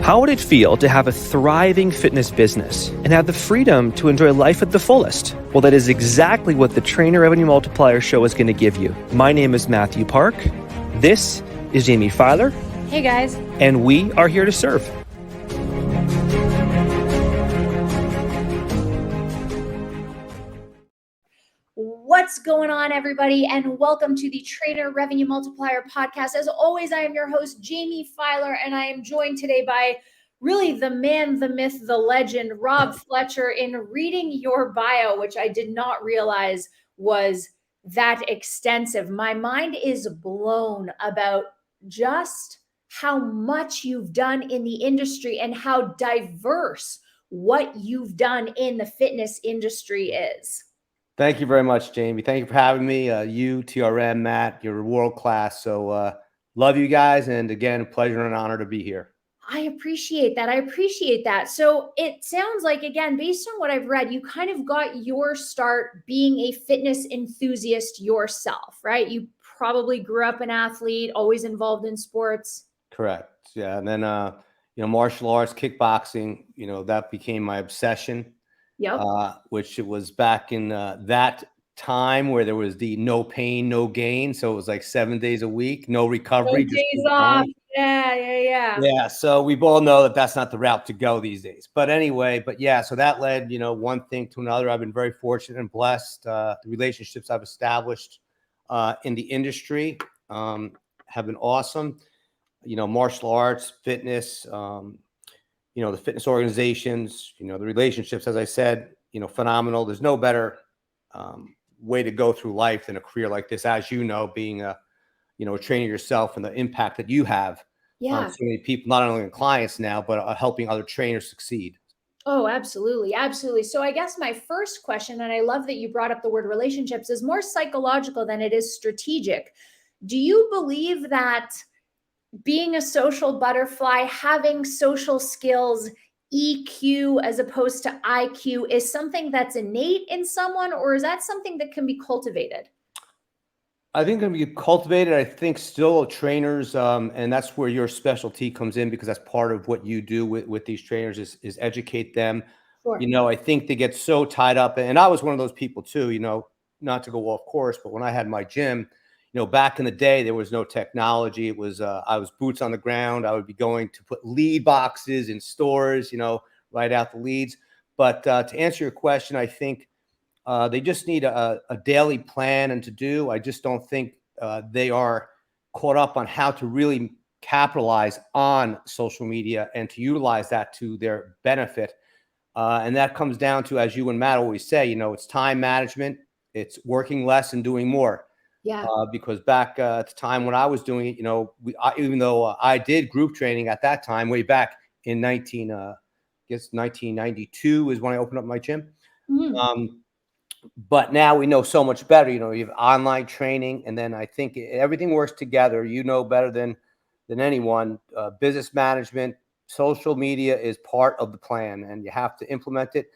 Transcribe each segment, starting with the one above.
How would it feel to have a thriving fitness business and have the freedom to enjoy life at the fullest? Well, that is exactly what the Trainer Revenue Multiplier Show is going to give you. My name is Mathew Park. This is Jaime Filer. Hey, guys. And we are here to serve. What's going on, everybody? And welcome to the Trainer Revenue Multiplier podcast. As always, I am your host, Jaime Filer, and I am joined today by really the man, the myth, the legend, Rob Fletcher. In reading your bio, which I did not realize was that extensive, my mind is blown about just how much you've done in the industry and how diverse what you've done in the fitness industry is. Thank you very much, Jamie. Thank you for having me. You, TRM, Matt, you're world class. So love you guys. And again, a pleasure and an honor to be here. I appreciate that. So it sounds like, again, based on what I've read, you kind of got your start being a fitness enthusiast yourself, right? You probably grew up an athlete, always involved in sports. Correct. Yeah. And then, martial arts, kickboxing, that became my obsession. Yep. Which it was back in that time where there was the no pain, no gain. So it was like 7 days a week, no recovery. No days off. Yeah. Yeah. So we all know that that's not the route to go these days. But anyway, so that led, one thing to another. I've been very fortunate and blessed. The relationships I've established in the industry have been awesome. Martial arts, fitness, the fitness organizations, the relationships, as I said, phenomenal. There's no better way to go through life than a career like this, as being a trainer yourself and the impact that you have on so many people, not only in clients now, but helping other trainers succeed. Oh, absolutely. Absolutely. So I guess my first question, and I love that you brought up the word relationships, is more psychological than it is strategic. Do you believe that being a social butterfly, having social skills, EQ as opposed to IQ is something that's innate in someone, or is that something that can be cultivated? I think it can be cultivated. I think still trainers, and that's where your specialty comes in, because that's part of what you do with these trainers is educate them. Sure. I think they get so tied up, and I was one of those people too, not to go off course, but when I had my gym, back in the day, there was no technology. It was, I was boots on the ground. I would be going to put lead boxes in stores, write out the leads. But to answer your question, I think they just need a daily plan and to do. I just don't think they are caught up on how to really capitalize on social media and to utilize that to their benefit. And that comes down to, as you and Matt always say, it's time management. It's working less and doing more. Yeah. Because back at the time when I was doing it, even though I did group training at that time, way back in 1992 is when I opened up my gym. Mm-hmm. But now we know so much better. You have online training, and then I think everything works together. Better than anyone. Business management, social media is part of the plan, and you have to implement it.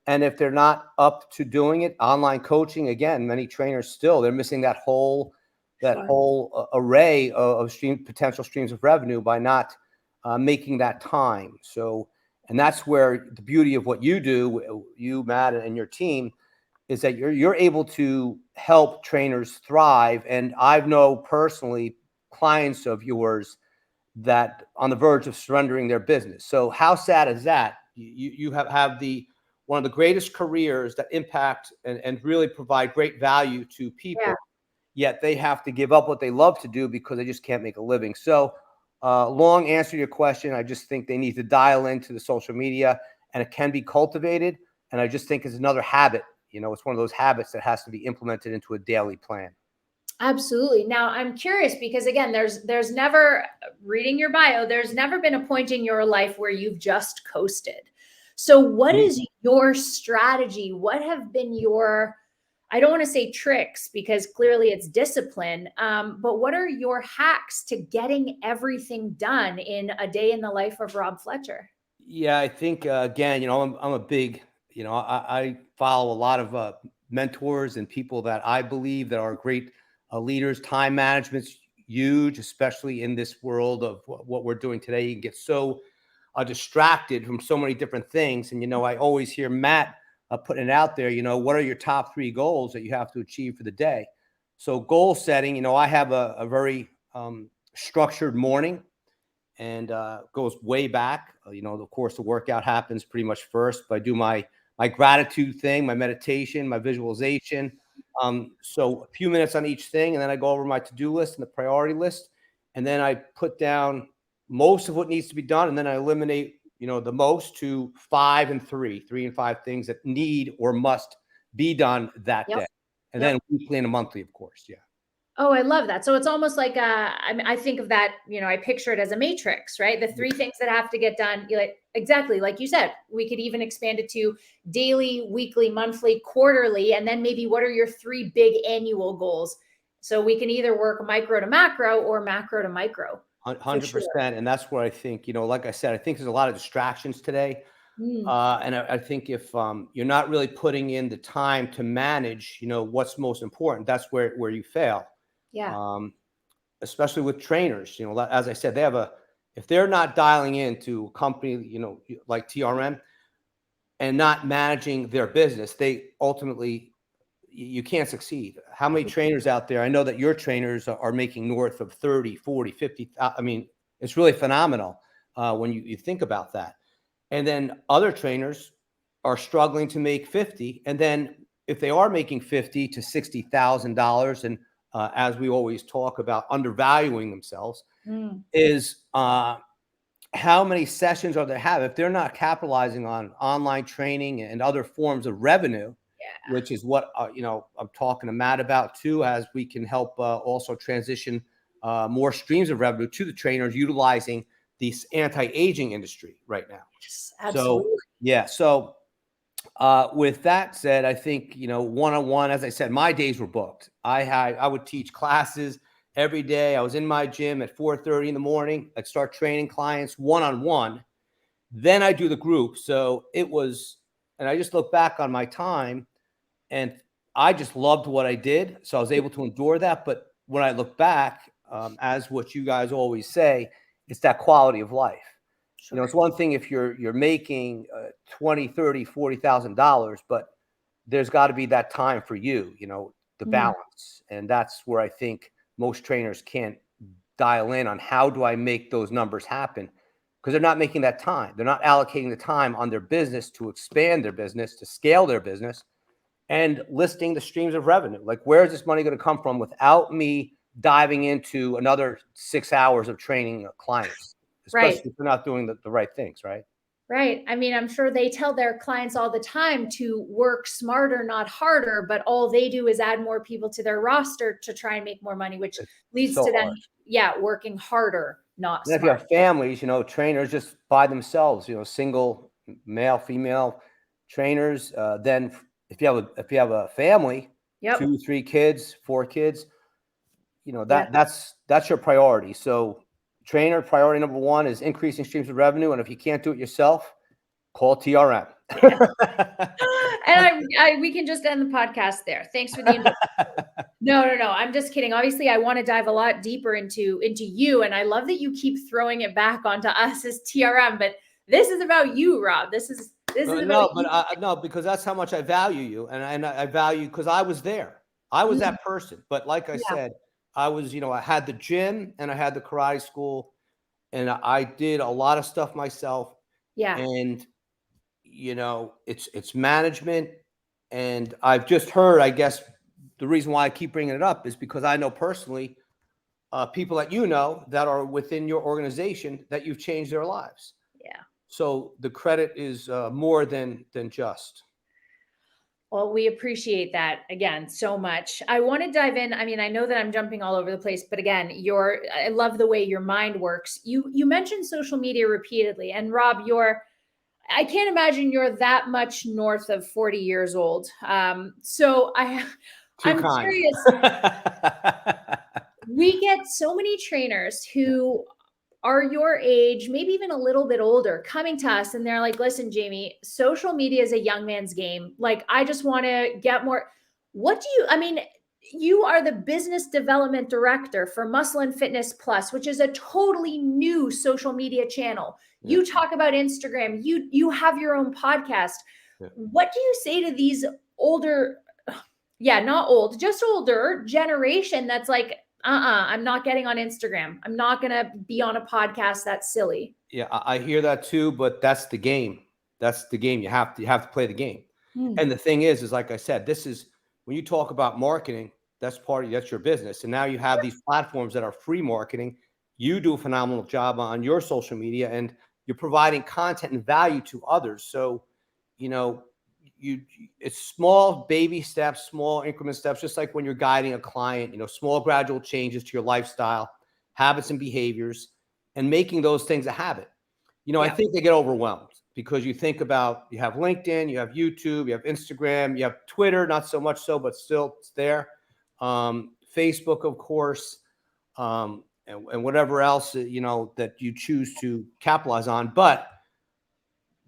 And if they're not up to doing it, online coaching, again, many trainers still, they're missing that whole array of potential streams of revenue by not making that time. So, and that's where the beauty of what you do, you, Matt, and your team, is that you're able to help trainers thrive. And I've known personally clients of yours that on the verge of surrendering their business. So how sad is that? You have one of the greatest careers that impact and really provide great value to people, yet they have to give up what they love to do because they just can't make a living. So long answer to your question, I just think they need to dial into the social media, and it can be cultivated. And I just think it's another habit. It's one of those habits that has to be implemented into a daily plan. Absolutely. Now I'm curious because again, there's never, reading your bio, there's never been a point in your life where you've just coasted. So what is your strategy? What have been your, I don't want to say tricks because clearly it's discipline, but what are your hacks to getting everything done in a day in the life of Rob Fletcher? Yeah, I think, again, I'm a big, I follow a lot of mentors and people that I believe that are great leaders. Time management's huge, especially in this world of what we're doing today. You can get so distracted from so many different things. And, I always hear Matt putting it out there, what are your top 3 goals that you have to achieve for the day? So goal setting, I have a very structured morning, and goes way back. Of course, the workout happens pretty much first, but I do my gratitude thing, my meditation, my visualization. So a few minutes on each thing, and then I go over my to-do list and the priority list, and then I put down most of what needs to be done, and then I eliminate, the most to 5 and 3 and 5 things that need or must be done that day, and then weekly and monthly, of course. Yeah. Oh, I love that. So it's almost like I think of that, I picture it as a matrix, right? The 3 things that have to get done, exactly like you said. We could even expand it to daily, weekly, monthly, quarterly, and then maybe what are your 3 big annual goals? So we can either work micro to macro or macro to micro. 100%. And that's where I think, like I said, I think there's a lot of distractions today. And I think if you're not really putting in the time to manage, what's most important, that's where you fail. Yeah. Especially with trainers, as I said, if they're not dialing into a company, like TRM, and not managing their business, they ultimately, you can't succeed. How many trainers out there? I know that your trainers are making north of 30, 40, 50. I mean, it's really phenomenal when you think about that. And then other trainers are struggling to make 50. And then if they are making $50,000 to $60,000, and as we always talk about undervaluing themselves, is how many sessions are they have? If they're not capitalizing on online training and other forms of revenue, which is what, I'm talking to Matt about too, as we can help also transition more streams of revenue to the trainers utilizing this anti-aging industry right now. Yes, absolutely. So, yeah. So with that said, I think, one-on-one, as I said, my days were booked. I would teach classes every day. I was in my gym at 4:30 in the morning. I'd start training clients one-on-one. Then I do the group. So it was, and I just look back on my time, and I just loved what I did. So I was able to endure that. But when I look back, as what you guys always say, it's that quality of life. Sure. It's one thing if you're making $20,000, $30,000, $40,000, but there's got to be that time for you, the balance. And that's where I think most trainers can't dial in on how do I make those numbers happen, because they're not making that time. They're not allocating the time on their business to expand their business, to scale their business, and listing the streams of revenue. Like, where is this money going to come from without me diving into another 6 hours of training clients? Especially if they're not doing the right things, right? Right. I mean, I'm sure they tell their clients all the time to work smarter, not harder, but all they do is add more people to their roster to try and make more money, which leads to them, working harder, not smarter. If you have families, trainers just by themselves, single male, female trainers. Then if you have a family, 2, 3 kids, 4 kids, that's your priority. So trainer priority number 1 is increasing streams of revenue. And if you can't do it yourself, call TRM. And we can just end the podcast there. Thanks for the No. I'm just kidding. Obviously, I want to dive a lot deeper into you. And I love that you keep throwing it back onto us as TRM, but this is about you, Rob. This is about you. No, because that's how much I value you. And I value, because I was there. I was that person. But like I said, I was, I had the gym and I had the karate school, and I did a lot of stuff myself. Yeah. And, it's management. And I've just heard, I guess the reason why I keep bringing it up is because I know personally people that that are within your organization that you've changed their lives. Yeah. So the credit is more than just. Well, we appreciate that again so much. I want to dive in. I mean, I know that I'm jumping all over the place, but again, I love the way your mind works. You mentioned social media repeatedly, and Rob, I can't imagine you're that much north of 40 years old. So I'm curious. We get so many trainers who are your age, maybe even a little bit older, coming to us and they're like, listen, Jaime, social media is a young man's game. Like, I just want to get more. you are the business development director for Muscle and Fitness Plus, which is a totally new social media channel. You talk about Instagram, you have your own podcast. What do you say to these older, not old, just older generation that's like, I'm not getting on Instagram. I'm not going to be on a podcast. That's silly. Yeah, I hear that too, but that's the game. That's the game. You have to play the game. And the thing is like I said, this is when you talk about marketing, that's your business. And now you have these platforms that are free marketing. You do a phenomenal job on your social media, and you're providing content and value to others. So, it's small baby steps, small increment steps, just like when you're guiding a client, small gradual changes to your lifestyle, habits and behaviors, and making those things a habit. I think they get overwhelmed because you think about, you have LinkedIn, you have YouTube, you have Instagram, you have Twitter, not so much so, but still it's there. Facebook, of course, and whatever else, that you choose to capitalize on. But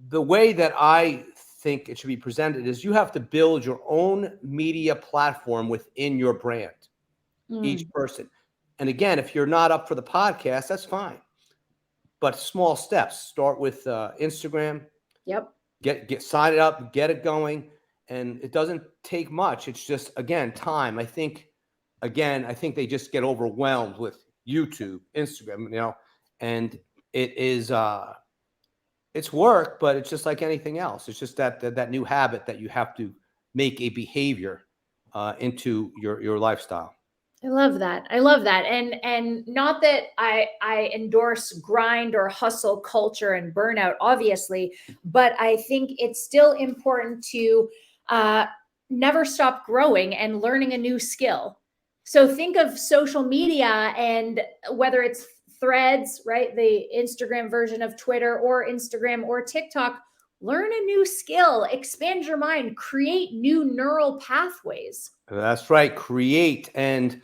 the way that I think it should be presented is you have to build your own media platform within your brand, each person. And again, if you're not up for the podcast, that's fine. But small steps, start with Instagram. Yep. Get sign it up, get it going. And it doesn't take much. It's just, again, time. I think they just get overwhelmed with YouTube, Instagram, and it is, it's work, but it's just like anything else. It's just that new habit that you have to make a behavior into your lifestyle. I love that. And not that I endorse grind or hustle culture and burnout, obviously, but I think it's still important to never stop growing and learning a new skill. So think of social media, and whether it's Threads, right? The Instagram version of Twitter, or Instagram or TikTok, learn a new skill, expand your mind, create new neural pathways. That's right. Create. And,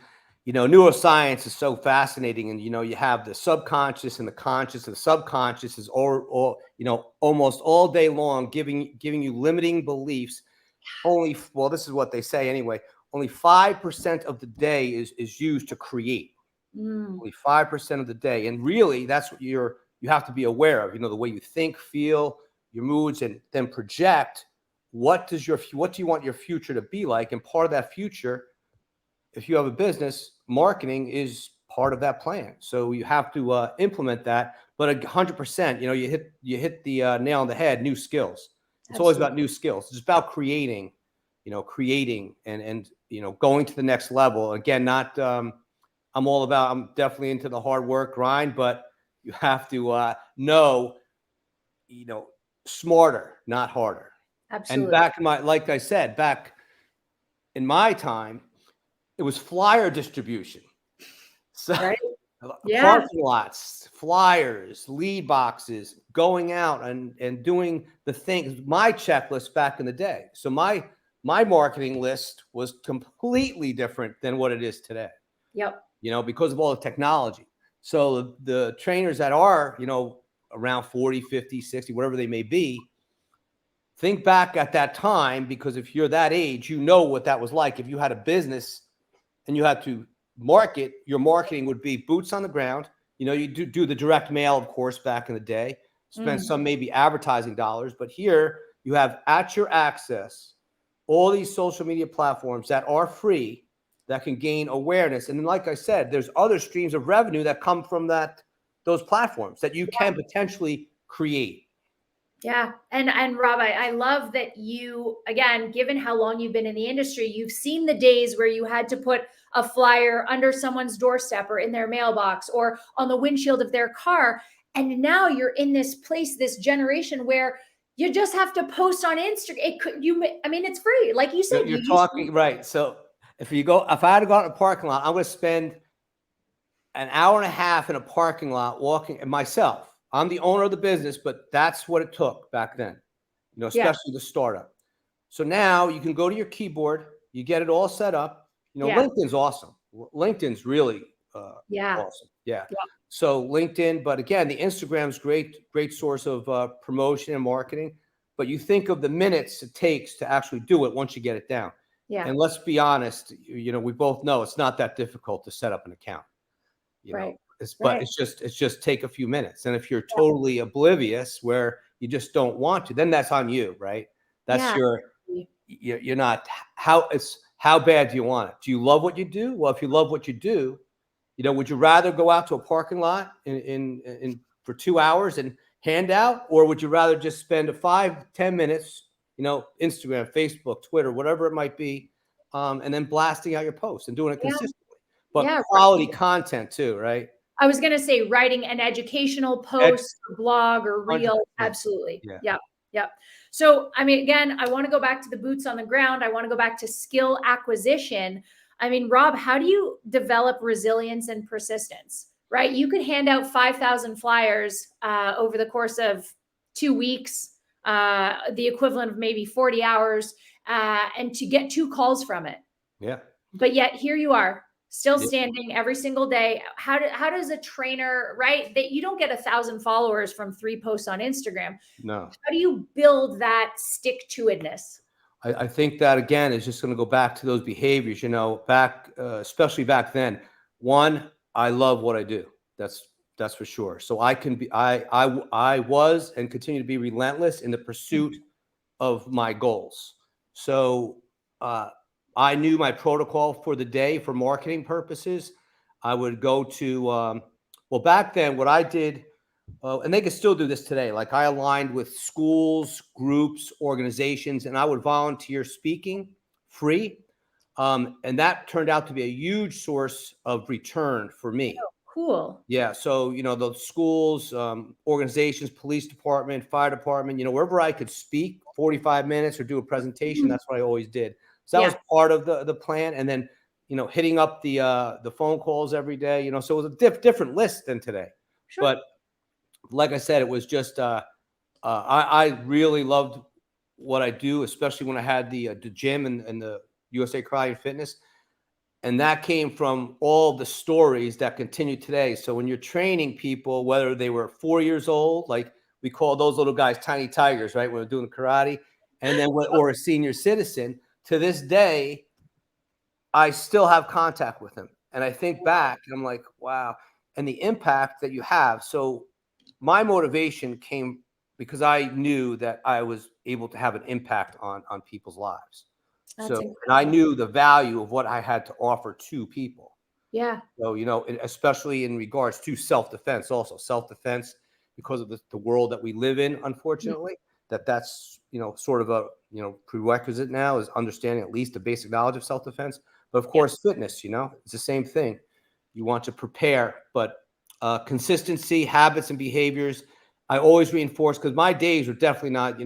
neuroscience is so fascinating. And, you have the subconscious and the conscious, and the subconscious is all almost all day long giving you limiting beliefs. This is what they say anyway, only 5% of the day is used to create. Only 5% of the day. And really, that's what you have to be aware of, the way you think, feel, your moods, and then project what do you want your future to be like? And part of that future, if you have a business, marketing is part of that plan. So you have to implement that. But 100%, you hit the nail on the head. New skills. It's always about new skills. It's about creating and going to the next level. Again, not I'm definitely into the hard work grind, but you have to know, smarter, not harder. Absolutely. And like I said, back in my time, it was flyer distribution. So right? Parking lots, flyers, lead boxes, going out and doing the things, my checklist back in the day. So my marketing list was completely different than what it is today. Yep. Because of all the technology. So the trainers that are, around 40, 50, 60, whatever they may be, think back at that time, because if you're that age, what that was like. If you had a business and you had to market, your marketing would be boots on the ground. You do the direct mail, of course, back in the day, spend some maybe advertising dollars. But here you have at your access all these social media platforms that are free, that can gain awareness. And then, like I said, there's other streams of revenue that come from those platforms that you can potentially create. Yeah. And Rob, I love that you, again, given how long you've been in the industry, you've seen the days where you had to put a flyer under someone's doorstep or in their mailbox or on the windshield of their car. And now you're in this place, this generation where you just have to post on Instagram. It's free. Like you said, you're talking right. So if I had to go out in a parking lot, I'm going to spend an hour and a half in a parking lot walking myself. I'm the owner of the business, but that's what it took back then, especially the startup. So now you can go to your keyboard, you get it all set up. LinkedIn's awesome. LinkedIn's really awesome. Yeah. So LinkedIn, but again, the Instagram's great source of promotion and marketing. But you think of the minutes it takes to actually do it once you get it down. Yeah. And let's be honest, we both know it's not that difficult to set up an account. Right. But it's just take a few minutes. And if you're totally oblivious where you just don't want to, then that's on you, right? That's you're not how bad do you want it? Do you love what you do? Well, if you love what you do, would you rather go out to a parking lot in for 2 hours and hand out, or would you rather just spend 5-10 minutes, Instagram, Facebook, Twitter, whatever it might be, and then blasting out your posts and doing it consistently, but quality content too, right? I was going to say writing an educational post, or blog, or reel. 100%. Absolutely. Yeah. Yep. So, I mean, again, I want to go back to the boots on the ground. I want to go back to skill acquisition. I mean, Rob, how do you develop resilience and persistence, right? You could hand out 5,000 flyers over the course of 2 weeks, the equivalent of maybe 40 hours, and to get 2 calls from it. Yeah. But yet here you are, still standing every single day. How does a trainer, right? That you don't get 1,000 followers from 3 posts on Instagram. No. How do you build that stick-to-itness? I think that, again, is just going to go back to those behaviors, especially back then. One, I love what I do. That's for sure. So I can be, I was and continue to be relentless in the pursuit of my goals. So I knew my protocol for the day for marketing purposes. I would go to, well, back then what I did, and they can still do this today. Like I aligned with schools, groups, organizations, and I would volunteer speaking free. And that turned out to be a huge source of return for me. Oh, cool. Yeah. So, those schools, organizations, police department, fire department, wherever I could speak 45 minutes or do a presentation, that's what I always did. So that was part of the plan. And then, hitting up the phone calls every day, so it was a different list than today. Sure. But like I said, it was just, I really loved what I do, especially when I had the gym and the USA Karate and Fitness. And that came from all the stories that continue today. So when you're training people, whether they were 4 years old, like we call those little guys tiny tigers, right? When we're doing karate, and then or a senior citizen, to this day, I still have contact with them. And I think back and I'm like, wow. And the impact that you have. So my motivation came because I knew that I was able to have an impact on people's lives. And I knew the value of what I had to offer to people. Yeah. So, especially in regards to self-defense, also self-defense, because of the world that we live in, unfortunately, that's, sort of a, prerequisite now is understanding at least the basic knowledge of self-defense. But of course, fitness, it's the same thing. You want to prepare, but consistency, habits, and behaviors, I always reinforce, because my days are definitely not,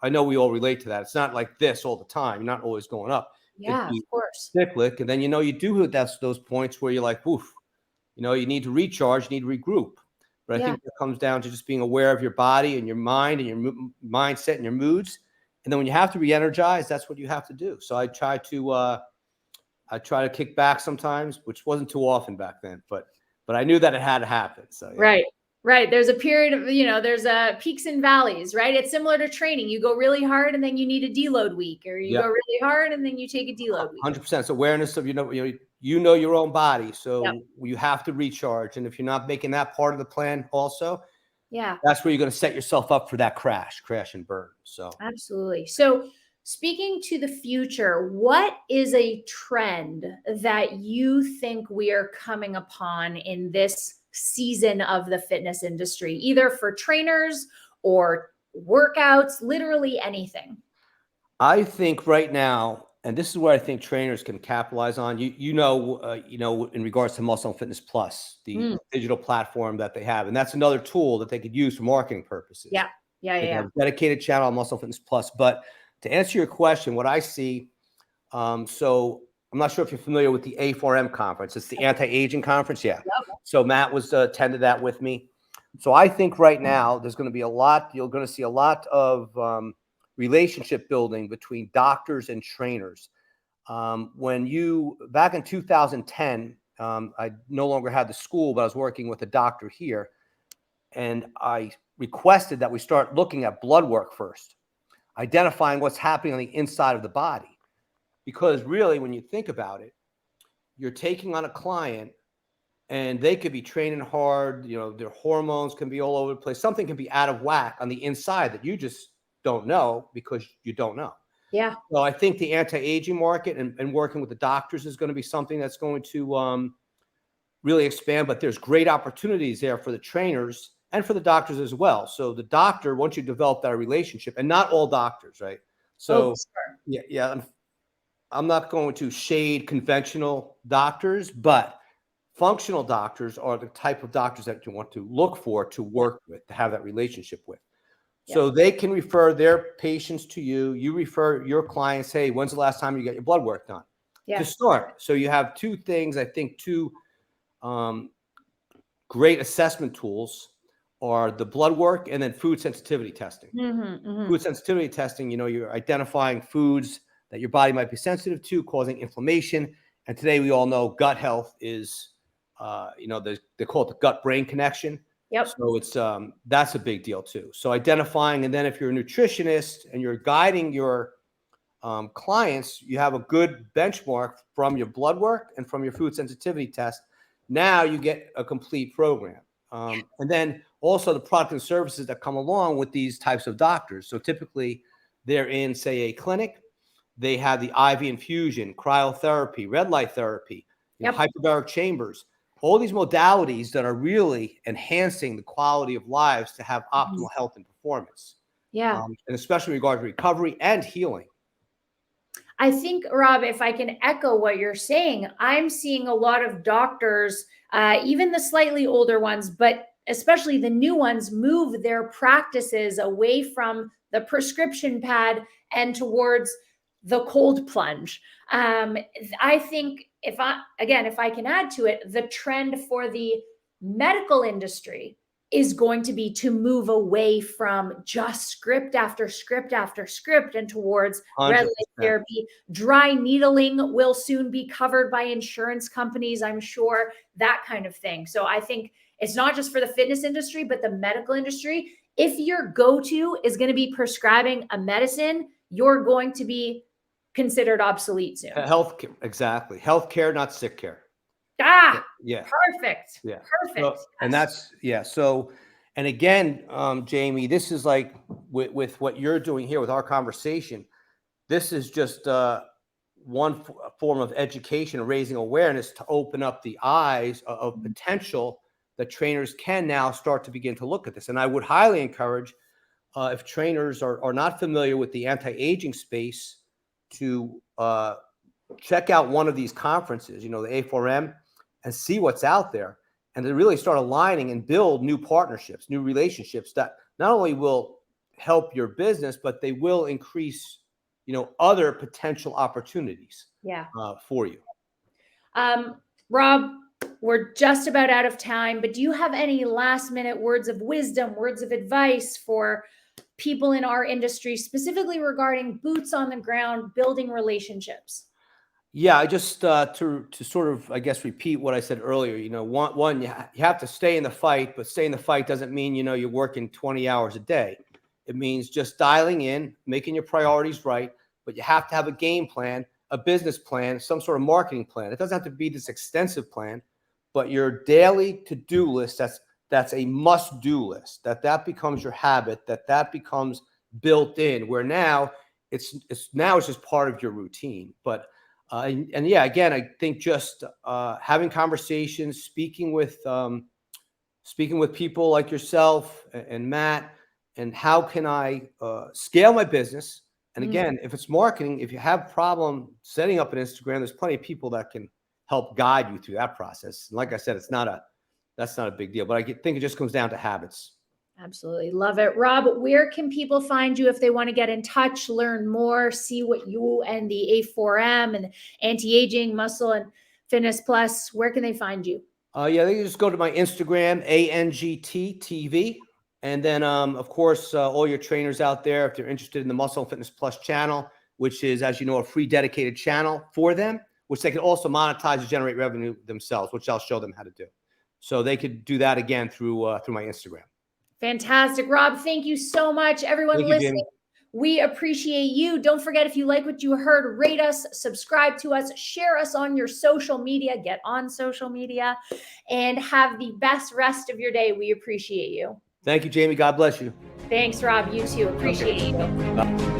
I know we all relate to that. It's not like this all the time. You're not always going up. Yeah, of course. Cyclic. And then, you do hit those points where you're like, woof, you need to recharge, you need to regroup. But I think it comes down to just being aware of your body and your mind and your mindset and your moods. And then when you have to re-energize, that's what you have to do. So I try to kick back sometimes, which wasn't too often back then, but I knew that it had to happen. So Right. There's a period of, there's peaks and valleys, right? It's similar to training. You go really hard and then you need a deload week, or you go really hard and then you take a deload week. 100%. So awareness of, your own body. So you have to recharge. And if you're not making that part of the plan also, that's where you're going to set yourself up for that crash and burn. So absolutely. So speaking to the future, what is a trend that you think we are coming upon in this season of the fitness industry, either for trainers or workouts, literally anything? I think right now, and this is where I think trainers can capitalize on, in regards to Muscle and Fitness Plus, the digital platform that they have. And that's another tool that they could use for marketing purposes. Yeah. They have a dedicated channel on Muscle Fitness Plus. But to answer your question, what I see, so I'm not sure if you're familiar with the A4M conference. It's the anti-aging conference. Yeah. So Matt was attended that with me. So I think right now there's going to be you're going to see a lot of relationship building between doctors and trainers. Back in 2010, I no longer had the school, but I was working with a doctor here. And I requested that we start looking at blood work first, identifying what's happening on the inside of the body. because really, when you think about it, you're taking on a client and they could be training hard, their hormones can be all over the place. Something can be out of whack on the inside that you just don't know because you don't know. Yeah. So I think the anti-aging market and working with the doctors is going to be something that's going to really expand, but there's great opportunities there for the trainers and for the doctors as well. So the doctor, once you develop that relationship, and not all doctors, right? So sure. yeah, I'm not going to shade conventional doctors, but functional doctors are the type of doctors that you want to look for, to work with, to have that relationship with. So they can refer their patients to you. You refer your clients, hey, when's the last time you got your blood work done? To start. So you have two things, I think, two great assessment tools are the blood work and then food sensitivity testing. Food sensitivity testing, you're identifying foods that your body might be sensitive to, causing inflammation. And today we all know gut health is, they call it the gut-brain connection. Yep. So it's that's a big deal too. So identifying, and then if you're a nutritionist and you're guiding your clients, you have a good benchmark from your blood work and from your food sensitivity test. Now you get a complete program. And then also the product and services that come along with these types of doctors. So typically they're in, say, a clinic. They have the IV infusion, cryotherapy, red light therapy, hyperbaric chambers, all these modalities that are really enhancing the quality of lives to have optimal health and performance. Yeah. And especially in regard to recovery and healing. I think, Rob, if I can echo what you're saying, I'm seeing a lot of doctors, even the slightly older ones, but especially the new ones, move their practices away from the prescription pad and towards the cold plunge. I think if I can add to it, the trend for the medical industry is going to be to move away from just script after script after script and towards red light therapy. Dry needling will soon be covered by insurance companies, I'm sure, that kind of thing. So I think it's not just for the fitness industry, but the medical industry. If your go-to is going to be prescribing a medicine, you're going to be considered obsolete soon. Healthcare, exactly. Healthcare, not sick care. Yeah. Perfect. Yeah. Perfect. So, and that's, So, and again, Jamie, this is like with what you're doing here with our conversation, this is just one form of education and raising awareness to open up the eyes of potential that trainers can now start to begin to look at this. And I would highly encourage if trainers are not familiar with the anti-aging space to check out one of these conferences, the A4M, and see what's out there, and to really start aligning and build new partnerships, new relationships that not only will help your business, but they will increase, other potential opportunities for you. Rob, we're just about out of time, but do you have any last minute words of wisdom, words of advice for people in our industry, specifically regarding boots on the ground, building relationships? Yeah, I just to sort of, I guess, repeat what I said earlier. One, you have to stay in the fight, but stay in the fight doesn't mean you're working 20 hours a day. It means just dialing in, making your priorities right. But you have to have a game plan, a business plan, some sort of marketing plan. It doesn't have to be this extensive plan, but your daily to-do list. That's a must-do list. That becomes your habit. That becomes built in. Where now it's just part of your routine. But again, I think just having conversations, speaking with people like yourself and Matt, and how can I scale my business? And again, if it's marketing, if you have a problem setting up an Instagram, there's plenty of people that can help guide you through that process. And like I said, that's not a big deal, but I think it just comes down to habits. Absolutely. Love it. Rob, where can people find you if they want to get in touch, learn more, see what you and the A4M and anti-aging, muscle and fitness plus, where can they find you? They can just go to my Instagram, ANGTTV. And then, of course, all your trainers out there, if they're interested in the Muscle and Fitness Plus channel, which is, as you know, a free dedicated channel for them, which they can also monetize to generate revenue themselves, which I'll show them how to do. So they could do that again through my Instagram. Fantastic. Rob, thank you so much. Everyone listening, We appreciate you. Don't forget, if you like what you heard, rate us, subscribe to us, share us on your social media, get on social media, and have the best rest of your day. We appreciate you. Thank you, Jamie. God bless you. Thanks, Rob. You too. Appreciate you. Bye.